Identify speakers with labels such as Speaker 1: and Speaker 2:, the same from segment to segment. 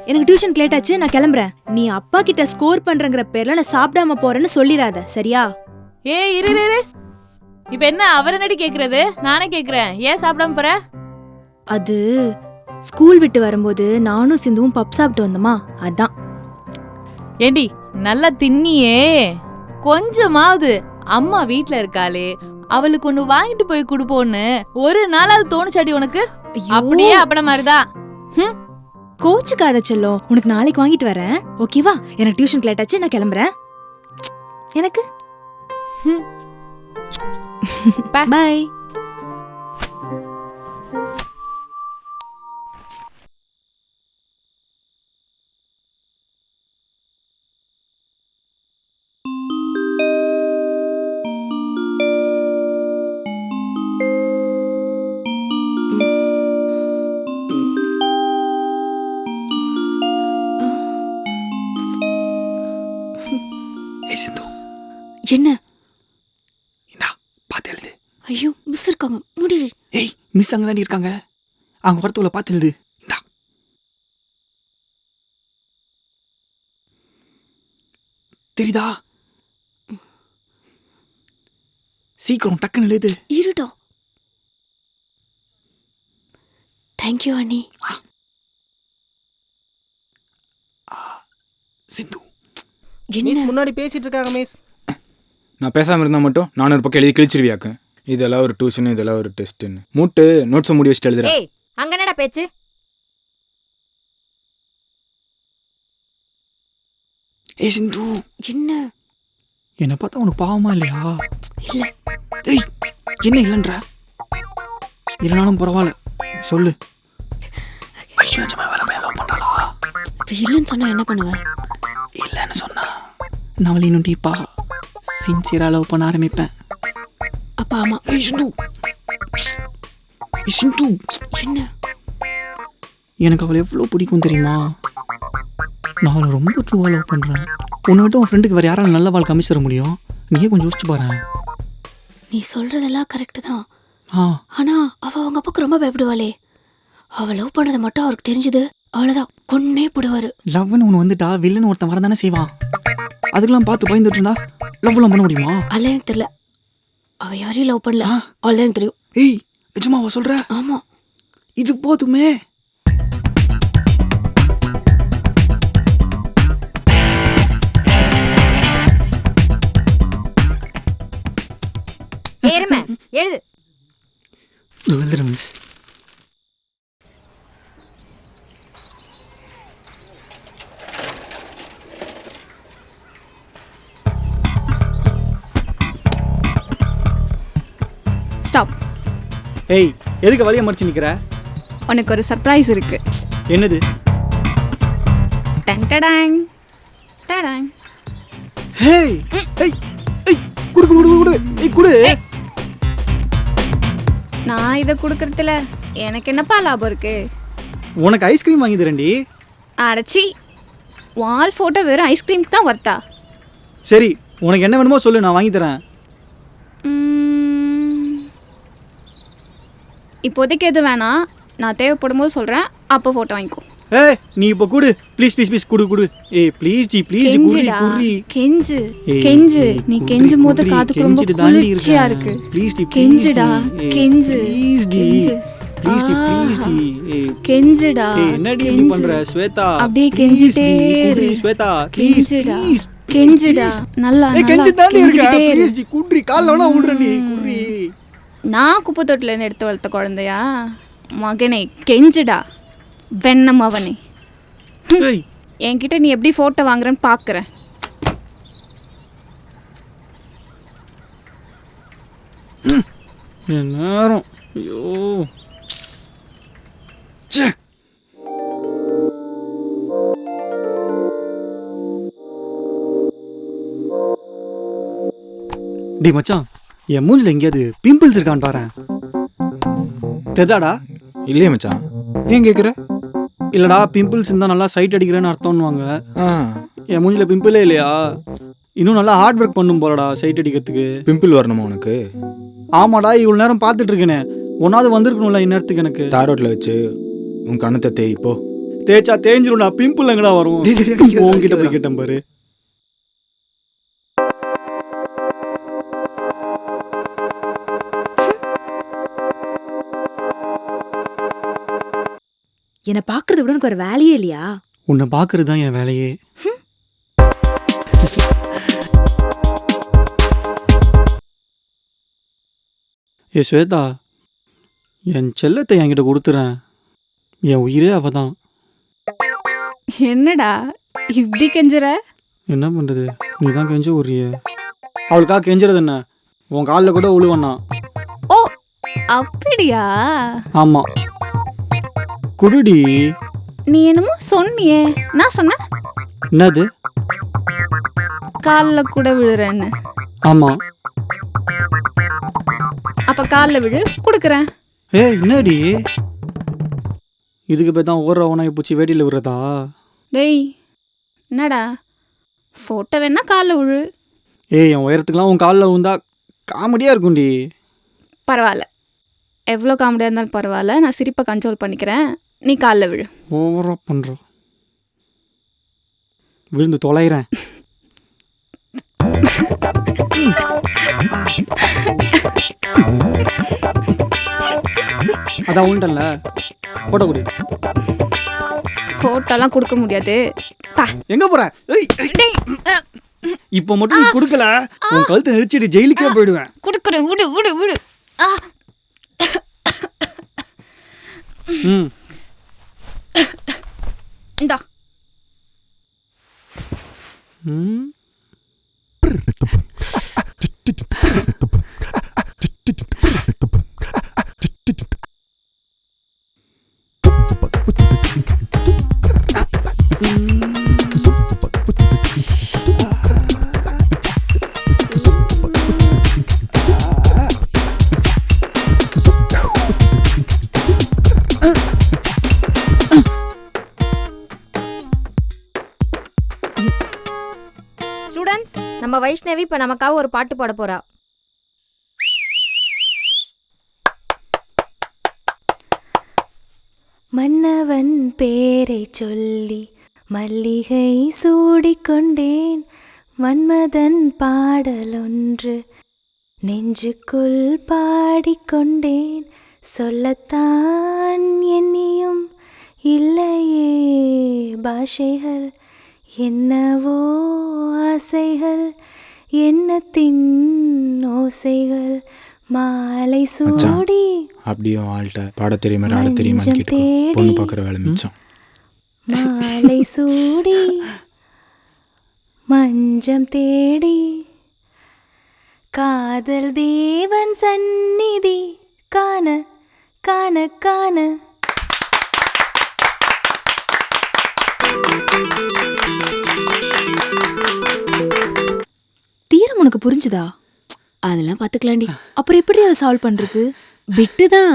Speaker 1: எனக்கு tuition late ஆச்சு, நான் கிளம்புறேன். நீ அப்பா கிட்ட ஸ்கோர் பண்றங்கிற பேர்ல நான் சாப்பிடாம போறேன்னு சொல்லிராத, சரியா?
Speaker 2: இரு இரு. இப்ப என்ன அவர் என்னடி கேக்குறது? நானே கேக்குறேன், ஏன் சாப்பிடாம போற?
Speaker 1: அது ஸ்கூல் விட்டு வரும்போது நானும் சிந்துவும் பப் சாப்பிட்டு வந்தோமா, அதான்.
Speaker 2: ஏண்டி நல்லா தின்னியே, கொஞ்சமாவது அம்மா வீட்ல இருக்காளே அவளுக்கு ஒண்ணு வாங்கிட்டு போய் கொடுப்போன்னு ஒரு நாள் அது தோணுச்சாடி உனக்கு? அப்படியே அப்பட மாதிரிதான்.
Speaker 1: கோச்சுக்காத செல்லம், உனக்கு நாளைக்கு வாங்கிட்டு வரேன், ஓகேவா? எனக்கு டியூஷன் லேட் ஆச்சு, நான் கிளம்புறேன். எனக்கு பை.
Speaker 3: என்ன?
Speaker 4: இந்தா பாத்து எழுது.
Speaker 3: ஐயோ, மிஸ் இருக்காங்க, முடிவு.
Speaker 4: ஏய், மிஸ் அங்க தாண்டி இருக்காங்க, அவங்க வரத்துக்குள்ள பாத்து எழுது. இந்தா தெரியுதா? சீக்கிரம் டக்குன்னு எழுது.
Speaker 3: இருடா. தேங்க்யூ அண்ணி.
Speaker 4: சிந்து
Speaker 3: என்ன
Speaker 5: முன்னாடி பேசிட்டு இருக்காங்க மிஸ்.
Speaker 6: நான் பேசாமல் இருந்தால் மட்டும் நானும் ஒரு பக்கம் எழுதி கிழிச்சிருவியாக்கு. இதெல்லாம் ஒரு டியூஷன், இதெல்லாம் ஒரு டெஸ்ட்டுன்னு மூட்டு நோட்ஸை முடி வச்சுட்டு எழுதுறேன்.
Speaker 7: ஏய், அங்க என்னடா பேச்சு?
Speaker 4: ஏய் சிந்து,
Speaker 3: என்ன?
Speaker 4: என்னை பார்த்தா உனக்கு பாவமா இல்லையா?
Speaker 3: இல்ல.
Speaker 4: ஏய், என்ன இல்லைன்ற? இல்லைனாலும் பரவாயில்ல, சொல்லு. ஐயோ, நிஜமா வேற பையன் லவ் பண்றாளா?
Speaker 3: இப்ப இல்லைன்னு சொன்னா என்ன பண்ணுவேன்?
Speaker 4: இல்லைன்னு சொன்னா நான் அவளை இன்னும் டீப்பா சின்சியரா லவ் பண்ண ஆரம்பிப்பேன்.
Speaker 3: அப்பா ஆமா.
Speaker 4: ஏய் சிந்து, சிந்து,
Speaker 3: என்ன?
Speaker 4: எனக்கு அவளை எவ்வளோ பிடிக்கும் தெரியுமா? நான் அவளை ரொம்ப ட்ரூவாக லவ் பண்ணுறேன். உன்னை விட்டு உன் ஃப்ரெண்டுக்கு வேறு யாராலும் நல்ல வாழ்க்கை அமைச்சு தர முடியும்? நீயே கொஞ்சம் யோசிச்சு பாரு.
Speaker 3: நீ சொல்றதெல்லாம் கரெக்டு தான்.
Speaker 4: ஆ,
Speaker 3: ஆனா அவங்க அப்பாவுக்கு ரொம்ப பயப்படுவாளே. அவ லவ் பண்ணதை மட்டும் அவருக்கு தெரிஞ்சது, அவ்வளோதான், கொன்னே போடுவாரு.
Speaker 4: லவ்னு ஒன்று வந்துட்டா வில்லன்னு ஒருத்தன் வரதானே செய்வான். அதுக்கெல்லாம் பார்த்து பயந்துட்டு இருந்தா லவ்லாம் பண்ண முடியுமா?
Speaker 3: அதெல்லாம் எனக்கு தெரியல. அவ யாரையும் லவ் பண்ணல, அவ்வளோதான் எனக்கு தெரியும்.
Speaker 4: ஏய், நிஜமா அவ சொல்ற?
Speaker 3: ஆமா.
Speaker 4: இது போதுமே.
Speaker 7: ஏறுமே, எழுது.
Speaker 4: எழுதுறேன் மிஸ்.
Speaker 8: ஸ்டாப்.
Speaker 5: ஏய், எதுக்கு வழியை மறைச்சு நிக்கிற?
Speaker 8: உனக்கு ஒரு சர்ப்ரைஸ் இருக்கு.
Speaker 5: என்னது?
Speaker 8: டன் டடாங் டடாங்.
Speaker 4: ஏய், ஏய், ஏய், குடு குடு குடு குடு. ஏய், குடு.
Speaker 8: நான் இதை கொடுக்கறதுல எனக்கு என்னப்பா லாபம் இருக்கு?
Speaker 5: உனக்கு ஐஸ்கிரீம் வாங்கி தரேன்டி.
Speaker 8: அடைச்சி, வால் ஃபோட்டோ வெறும் ஐஸ்கிரீம்க்கு தான் வர்த்தா?
Speaker 5: சரி, உனக்கு என்ன வேணுமோ சொல்லு, நான் வாங்கி தரேன்.
Speaker 8: இப்போதைக்கு எது வேணாம், நான் தேவைப்படும் போது சொல்கிறேன், அப்போ ஃபோட்டோ வாங்கிக்கோ.
Speaker 5: ஏய், நீ இப்போ குடு ப்ளீஸ் ப்ளீஸ் ப்ளீஸ், குடு குடு. ஏய் ப்ளீஸ் ஜி, ப்ளீஸ் குடி
Speaker 8: கெஞ்சுடா,
Speaker 5: குடி.
Speaker 8: கெஞ்சு
Speaker 5: ஏய்,
Speaker 8: கெஞ்சு.
Speaker 5: ஏய்,
Speaker 8: நீ
Speaker 5: குடி,
Speaker 8: கெஞ்சும் போது
Speaker 5: குடி,
Speaker 8: காதுக்கு ரொம்ப
Speaker 5: கெஞ்சிட்டு தாண்டி
Speaker 8: குளிர்ச்சியா
Speaker 5: இருக்கேன்.
Speaker 8: இருக்கு.
Speaker 5: ப்ளீஸ் டி,
Speaker 8: கெஞ்சுடா,
Speaker 5: ப்ளீஸ் டி.
Speaker 8: கெஞ்சு
Speaker 5: ப்ளீஸ் டி,
Speaker 8: கெஞ்சு.
Speaker 5: ப்ளீஸ் டி, ப்ளீஸ் டி. ஏய்,
Speaker 8: கெஞ்சுடா,
Speaker 5: ஏய், என்னடி இப்படி
Speaker 8: கெஞ்சு.
Speaker 5: பண்ற ஸ்வேதா?
Speaker 8: அப்படியே
Speaker 5: ப்ளீஸ்
Speaker 8: கெஞ்சிட்டே
Speaker 5: டி, குடி
Speaker 8: இரு.
Speaker 5: ஸ்வேதா, ப்ளீஸ்
Speaker 8: கெஞ்சுடா,
Speaker 5: ப்ளீஸ்
Speaker 8: கெஞ்சுடா, நல்லா
Speaker 5: ஏய், கெஞ்சி
Speaker 8: நல்லா
Speaker 5: தாண்டி இருக்கேன்.
Speaker 8: கெஞ்சிக்கிட்டே இரு.
Speaker 5: ப்ளீஸ் டி, குடி, கால்ல வேணா விடுறேன் நீ, குடி.
Speaker 8: நான் குப்பை தொட்டிலேருந்து எடுத்து வளர்த்த குழந்தையா? மகனே கெஞ்சுடா, வெண்ணம் அவனே.
Speaker 5: ஏய்,
Speaker 8: என்கிட்ட நீ எப்படி ஃபோட்டோ வாங்குறேன்னு பார்க்குறேன்.
Speaker 5: என் நேரம். ஐயோ,
Speaker 4: ச்சே.
Speaker 5: டி மச்சான், என் மூஞ்சில எங்கேயாவது பிம்பிள்ஸ் இருக்கான்னு பாரு. தெரிதாடா?
Speaker 6: இல்லையே மச்சான், ஏன் கேட்குற?
Speaker 5: இல்லடா, பிம்பிள்ஸ் இருந்தால் நல்லா சைட் அடிக்கிறேன்னு அர்த்தம்னுவாங்க.
Speaker 6: ஆ,
Speaker 5: என் மூஞ்சில பிம்பிளே இல்லையா? இன்னும் நல்லா ஹார்ட் ஒர்க் பண்ணும் போலடா சைட் அடிக்கிறதுக்கு.
Speaker 6: பிம்பிள் வரணுமா உனக்கு?
Speaker 5: ஆமாடா, இவ்வளோ நேரம் பார்த்துட்டு இருக்கேனே, ஒன்றாவது வந்திருக்கணும்ல இந்நேரத்துக்கு எனக்கு.
Speaker 6: தாரோட்டில் வச்சு உன் கணத்தை தேய்ப்போ.
Speaker 5: தேய்ச்சா தேஞ்சிரும்டா, பிம்பிள் எங்கடா வரும்? உன்கிட்ட போய் கேட்டேன் பாரு.
Speaker 1: என்ன பாக்குறத விட உனக்கு ஒரு வேலையே இல்லையா?
Speaker 5: உன்னை பார்க்கறது தான் என் வேலையே. ஏ ஸ்வேதா, என் செல்லத்தை என்கிட்ட கொடுத்துறேன். என் உயிரே அவ தான்.
Speaker 8: என்னடா இப்படி கெஞ்சுற?
Speaker 5: என்ன பண்ணுறது, நீ தான் கெஞ்ச விட்றிய. அவளுக்காக கெஞ்சுறது என்ன, உன் காலில் கூட உழுவண்ணா.
Speaker 8: ஓ அப்படியா?
Speaker 5: ஆமாம், குடுடி.
Speaker 8: நீ என்னமோ சொன்னியே, நான் சொன்னேன்
Speaker 5: என்னது?
Speaker 8: காலில் கூட விழுறேன்னு.
Speaker 5: ஆமாம்.
Speaker 8: அப்ப காலில் விழு, கொடுக்குறேன்.
Speaker 5: ஏய் என்னடி, இதுக்கு போய் தான் ஓடுற ஓனாய் பூச்சி வேடியில் விடுறதா?
Speaker 8: டேய் என்னடா, ஃபோட்டோ வேணா காலில் விழு.
Speaker 5: ஏய் என் உயரத்துக்குலாம் உன் காலில் விழுந்தா காமெடியாக இருக்கும்டி.
Speaker 8: பரவாயில்ல, எவ்வளோ காமெடியாக இருந்தாலும் பரவாயில்ல, நான் சிரிப்பை கண்ட்ரோல் பண்ணிக்கிறேன். நீ காலில் விழு.
Speaker 5: ஓவராக பண்ணுறோம், விழுந்து தொலைகிறேன். அதான் உண்டல்ல, ஃபோட்டோ கொடு.
Speaker 8: ஃபோட்டோலாம் கொடுக்க முடியாது.
Speaker 5: எங்கே போகிற?
Speaker 8: டேய்
Speaker 5: இப்போ மட்டும் நீ கொடுக்கல, உன் கழுத்தை நெரிச்சிட்டு ஜெயிலுக்கே போயிடுவேன்.
Speaker 8: கொடுக்குறேன், விடு விடு விடு.
Speaker 5: ம்,
Speaker 8: இந்தா.
Speaker 5: ம்.
Speaker 7: ஸ்டூடெண்ட்ஸ், நம்ம வைஷ்ணவி இப்ப நமக்காக ஒரு பாட்டு பாட போறா.
Speaker 1: மன்னவன் பேரை சொல்லி மல்லிகை சூடிக்கொண்டேன், மன்மதன் பாடலொன்று நெஞ்சுக்குள் பாடிக்கொண்டேன், சொல்லத்தான் எண்ணியும் இல்லையே பாஷைகள், என்னவோ ஆசைகள், எண்ணத்தின் ஓசைகள், மாலை சூடி
Speaker 6: அப்படியே ஆள்கிட்ட பாட தெரியுமா ஆட தெரியுமான்னு கேட்டு பொண்ணு பார்க்குற வேலை மிச்சம்.
Speaker 1: மாலை சூடி மஞ்சம் தேடி காதல் தேவன் சந்நிதி காண காண காண. தீரம் உனக்கு புரிஞ்சுதா?
Speaker 3: அதெல்லாம் பார்த்துக்கலாண்டி.
Speaker 1: அப்புறம் எப்படி அதை சால்வ் பண்றது?
Speaker 3: பிட்டு தான்.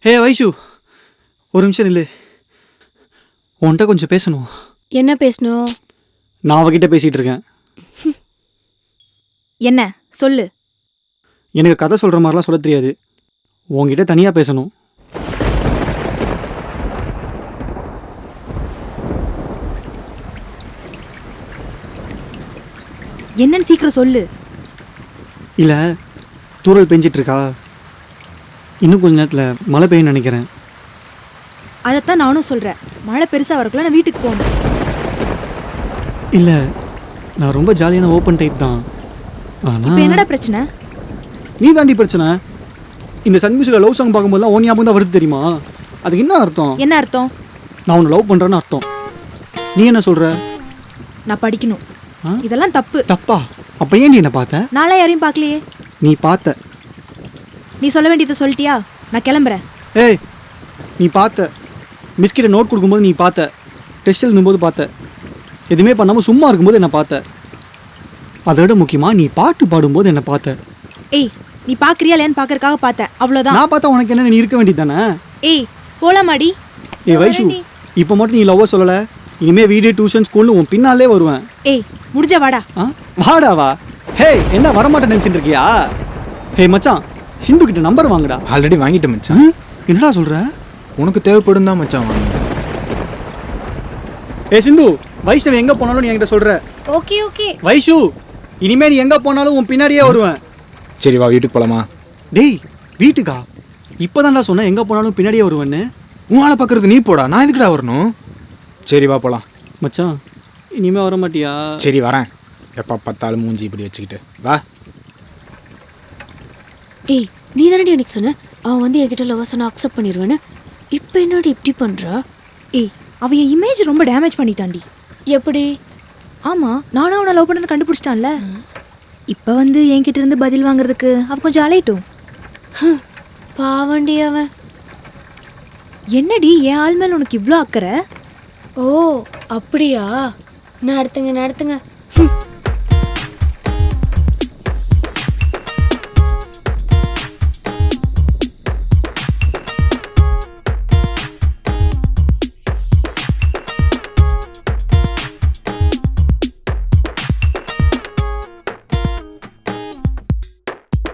Speaker 5: ஹே வைஷு, ஒரு நிமிஷம் இல்லை, உன்கிட்ட கொஞ்சம் பேசணும்.
Speaker 3: என்ன பேசணும்?
Speaker 5: நான் அவகிட்ட பேசிகிட்டு இருக்கேன்.
Speaker 1: என்ன சொல்லு.
Speaker 5: எனக்கு கதை சொல்கிற மாதிரிலாம் சொல்ல தெரியாது, உன்கிட்ட தனியாக பேசணும்.
Speaker 1: என்னன்னு சீக்கிரம் சொல்லு.
Speaker 5: இல்லை, தூறல் பெஞ்சிட்ருக்கா, இன்னும் கொஞ்ச நேரத்தில் மழை பெய்யும்னு நினைக்கிறேன்.
Speaker 1: அதைத்தான் நானும் சொல்கிறேன், மழை பெருசாக வரக்குள்ள நான் வீட்டுக்கு போகணும்.
Speaker 5: இல்லை, நான் ரொம்ப ஜாலியான ஓப்பன் டைப் தான்.
Speaker 1: இப்போ
Speaker 5: ஆனால்
Speaker 1: என்னடா பிரச்சனை?
Speaker 5: நீ தாண்டி பிரச்சனை. இந்த சன் மியூசிக்கில் லவ் சாங் பார்க்கும்போதுலாம் ஓன் ஞாபகம் தான் வருது தெரியுமா? அதுக்கு என்ன அர்த்தம்?
Speaker 1: என்ன அர்த்தம்?
Speaker 5: நான் உன்னை லவ் பண்ணுறேன்னு அர்த்தம். நீ என்ன சொல்கிற?
Speaker 1: நான் படிக்கணும். இதெல்லாம் தப்பு.
Speaker 5: தப்பா? அப்போ ஏன் நீ என்ன பார்த்த?
Speaker 1: நாளே யாரையும் பார்க்கலையே.
Speaker 5: நீ பார்த்த.
Speaker 1: நீ சொல்ல வேண்டியதை சொல்லிட்டியா? நான் கிளம்புறேன்.
Speaker 5: ஏய், நீ பார்த்த. மிஸ்கிட்ட நோட் கொடுக்கும்போது நீ பார்த்த, டெஸ்ட் எழுதும்போது பார்த்த, எதுவுமே பண்ணாமல் சும்மா இருக்கும்போது என்னை பார்த்த. அதை விட முக்கியமாக நீ பாட்டு பாடும்போது என்னை பார்த்த.
Speaker 1: ஏய், நீ பார்க்குறியா இல்லையான்னு பார்க்கறக்காக பார்த்தேன், அவ்வளோதான்.
Speaker 5: நான் பார்த்தா உனக்கு என்ன, நீ இருக்க வேண்டியது தானே?
Speaker 1: ஏய் போலாமாடி?
Speaker 5: ஏய் வைஷு, இப்போ மட்டும் நீ லவ்வாக சொல்லலை, இனிமேல் வீடு டியூஷன் ஸ்கூல்னு உன் பின்னாலே வருவேன்.
Speaker 1: ஏய் முடிஞ்சா வாடா.
Speaker 5: வாடாவா? ஹே, என்ன வரமாட்டேன் நினச்சிட்டு இருக்கியா? ஹே மச்சான், சிந்து கிட்ட நம்பர் வாங்கடா.
Speaker 6: ஆல்ரெடி வாங்கிட்டேன் மச்சான்.
Speaker 5: என்னடா சொல்கிற?
Speaker 6: உனக்கு தேவைப்படும் தான் மச்சான் வாங்க.
Speaker 5: ஏ சிந்து, வைஷ்ணவி எங்கே போனாலும் நீ என்கிட்ட சொல்கிற.
Speaker 3: Okay okay.
Speaker 5: வைஷு, இனிமே நீ எங்கே போனாலும் உன் பின்னாடியே வருவேன்.
Speaker 6: சரி வா வீட்டுக்கு போகலாமா?
Speaker 5: டேய் வீட்டுக்கா? இப்போதான்டா சொன்னேன் எங்கே போனாலும் பின்னாடியே வருவேன்னு.
Speaker 6: உன் ஆளை பார்க்கறது நீ போடா, நான் எதுக்குடா வரணும்? சரி வா போகலாம்.
Speaker 5: மச்சான் இனிமே வர மாட்டியா?
Speaker 6: சரி வரேன். எப்போ பார்த்தாலும் மூஞ்சி இப்படி வச்சுக்கிட்டு வா.
Speaker 3: ஏய் நீ தானடி எனக்கு சொன்ன அவன் வந்து என்கிட்ட லவ் சொன்னா அக்செப்ட் பண்ணிடுவேன்னு. இப்போ என்னடி இப்படி பண்றா?
Speaker 1: ஏய் அவன் என் இமேஜ் ரொம்ப டேமேஜ் பண்ணிட்டான்டி.
Speaker 3: எப்படி?
Speaker 1: ஆமா, நானும் அவனை லவ் பண்ண கண்டுபிடிச்சிட்டான்ல. இப்போ வந்து என்கிட்ட இருந்து பதில் வாங்குறதுக்கு அவன் கொஞ்சம் அலையட்டும்.
Speaker 3: பாவண்டி அவன்.
Speaker 1: என்னடி என் ஆள் மேல உனக்கு இவ்வளோ அக்கறை?
Speaker 3: ஓ அப்படியா? நடத்துங்க நடத்துங்க.